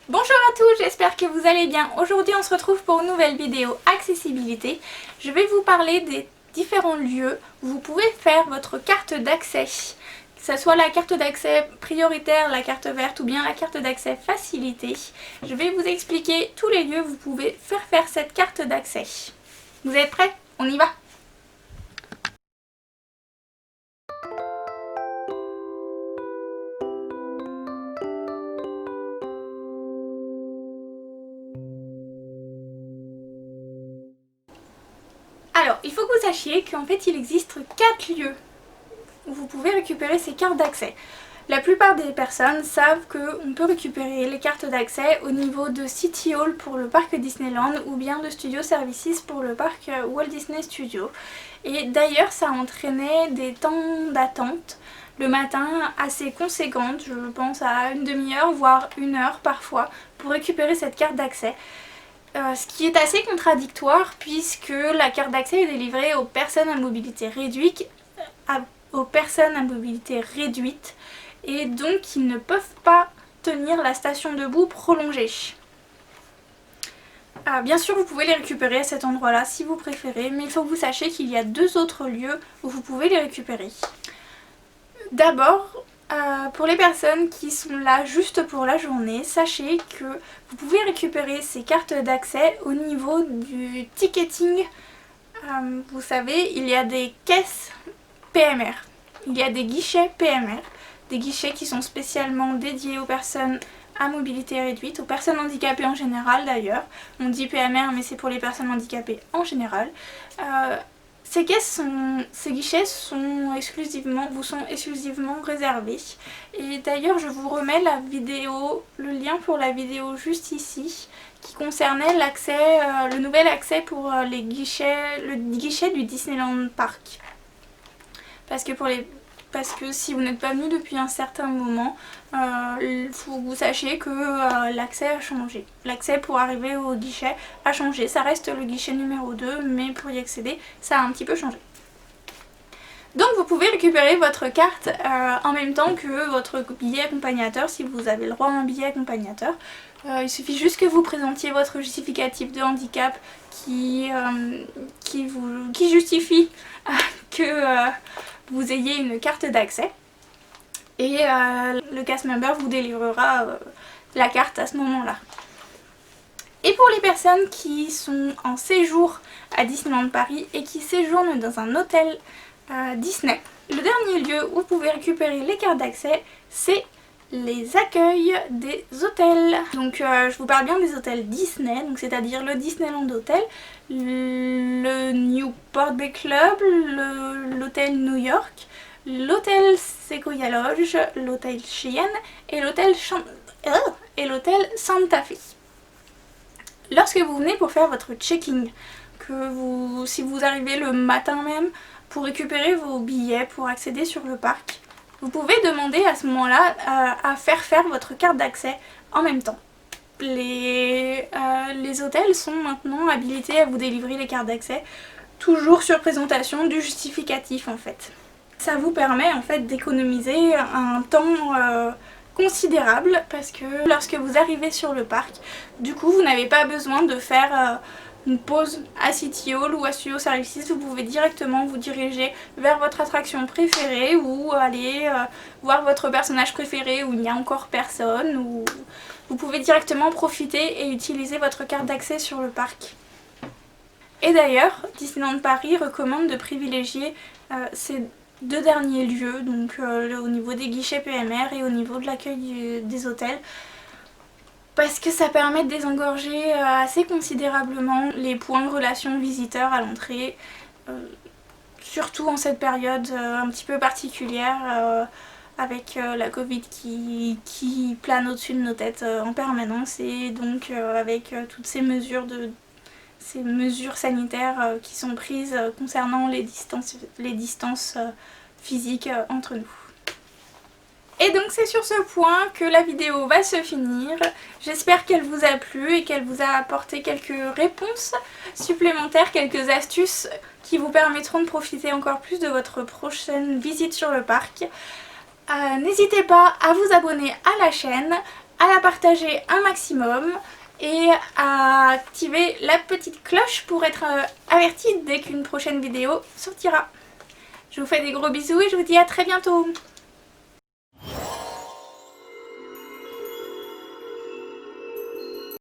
Bonjour à tous, j'espère que vous allez bien. Aujourd'hui on se retrouve pour une nouvelle vidéo accessibilité. Je vais vous parler des différents lieux où vous pouvez faire votre carte d'accès. Que ce soit la carte d'accès prioritaire, la carte verte ou bien la carte d'accès facilité. Je vais vous expliquer tous les lieux où vous pouvez faire cette carte d'accès. Vous êtes prêts? On y va! Alors, il faut que vous sachiez qu'en fait il existe 4 lieux où vous pouvez récupérer ces cartes d'accès. La plupart des personnes savent qu'on peut récupérer les cartes d'accès au niveau de City Hall pour le parc Disneyland ou bien de Studio Services pour le parc Walt Disney Studios. Et d'ailleurs ça entraînait des temps d'attente le matin assez conséquentes, je pense à une demi-heure voire une heure parfois pour récupérer cette carte d'accès. Ce qui est assez contradictoire puisque la carte d'accès est délivrée aux personnes à mobilité réduite, et donc ils ne peuvent pas tenir la station debout prolongée. Bien sûr vous pouvez les récupérer à cet endroit là si vous préférez, mais il faut que vous sachiez qu'il y a 2 autres lieux où vous pouvez les récupérer. D'abord, pour les personnes qui sont là juste pour la journée, sachez que vous pouvez récupérer ces cartes d'accès au niveau du ticketing. Vous savez, il y a des caisses PMR, il y a des guichets PMR, des guichets qui sont spécialement dédiés aux personnes à mobilité réduite, aux personnes handicapées en général d'ailleurs. On dit PMR mais c'est pour les personnes handicapées en général. Ces guichets vous sont exclusivement réservés. Et d'ailleurs je vous remets le lien pour la vidéo juste ici qui concernait le nouvel accès pour le guichet du Disneyland Park. Parce que si vous n'êtes pas venu depuis un certain moment, il faut que vous sachiez que l'accès a changé. L'accès pour arriver au guichet a changé. Ça reste le guichet numéro 2, mais pour y accéder, ça a un petit peu changé. Donc vous pouvez récupérer votre carte en même temps que votre billet accompagnateur si vous avez le droit à un billet accompagnateur. Il suffit juste que vous présentiez votre justificatif de handicap qui justifie que vous ayez une carte d'accès. Et le cast member vous délivrera la carte à ce moment-là. Et pour les personnes qui sont en séjour à Disneyland Paris et qui séjournent dans un hôtel Disney, le dernier lieu où vous pouvez récupérer les cartes d'accès, c'est les accueils des hôtels. Donc je vous parle bien des hôtels Disney, donc c'est-à-dire le Disneyland Hotel, le Newport Bay Club, l'hôtel New York, l'hôtel Sequoia Lodge, l'hôtel Cheyenne et l'hôtel Santa Fe. Lorsque vous venez pour faire votre check-in, si vous arrivez le matin même pour récupérer vos billets pour accéder sur le parc, vous pouvez demander à ce moment-là à faire votre carte d'accès en même temps. Les hôtels sont maintenant habilités à vous délivrer les cartes d'accès, toujours sur présentation du justificatif en fait. Ça vous permet en fait d'économiser un temps considérable parce que lorsque vous arrivez sur le parc, du coup vous n'avez pas besoin de faire une pause à City Hall ou à Studio Services. Vous pouvez directement vous diriger vers votre attraction préférée ou aller voir votre personnage préféré où il n'y a encore personne, ou vous pouvez directement profiter et utiliser votre carte d'accès sur le parc. Et d'ailleurs, Disneyland Paris recommande de privilégier ces 2 derniers lieux, donc au niveau des guichets PMR et au niveau de l'accueil des hôtels, parce que ça permet de désengorger assez considérablement les points de relation visiteurs à l'entrée, surtout en cette période un petit peu particulière avec la Covid qui plane au-dessus de nos têtes en permanence, et donc avec toutes ces mesures sanitaires qui sont prises concernant les distances physiques entre nous. Et donc c'est sur ce point que la vidéo va se finir. J'espère qu'elle vous a plu et qu'elle vous a apporté quelques réponses supplémentaires, quelques astuces qui vous permettront de profiter encore plus de votre prochaine visite sur le parc. N'hésitez pas à vous abonner à la chaîne, à la partager un maximum et à activer la petite cloche pour être averti dès qu'une prochaine vidéo sortira. Je vous fais des gros bisous et je vous dis à très bientôt.